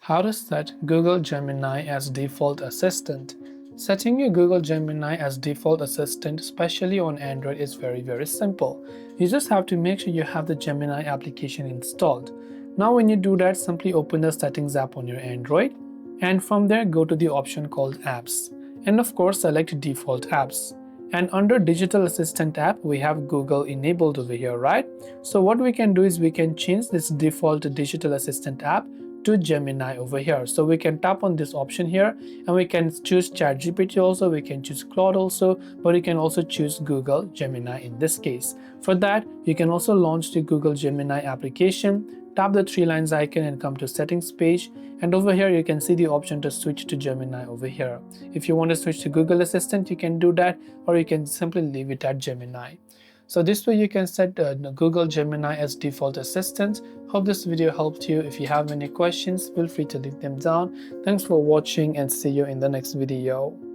How to set Google Gemini as default assistant. Setting your Google Gemini as default assistant, especially on Android, is very simple. You just have to make sure you have the Gemini application installed. Now when you do that, simply open the settings app on your Android, and from there go to the option called apps, and of course select default apps. And under digital assistant app, we have Google enabled over here, right? So what we can do is we can change this default digital assistant app to Gemini over here. So we can tap on this option here, and we can choose ChatGPT also, we can choose Claude also, but you can also choose Google Gemini in this case. For that, you can also launch the Google Gemini application, tap the three lines icon and come to settings page, and over here you can see the option to switch to Gemini over here. If you want to switch to Google Assistant, you can do that, or you can simply leave it at Gemini. So this way you can set Google Gemini as default assistant. Hope this video helped you. If you have any questions, feel free to leave them down. Thanks for watching and see you in the next video.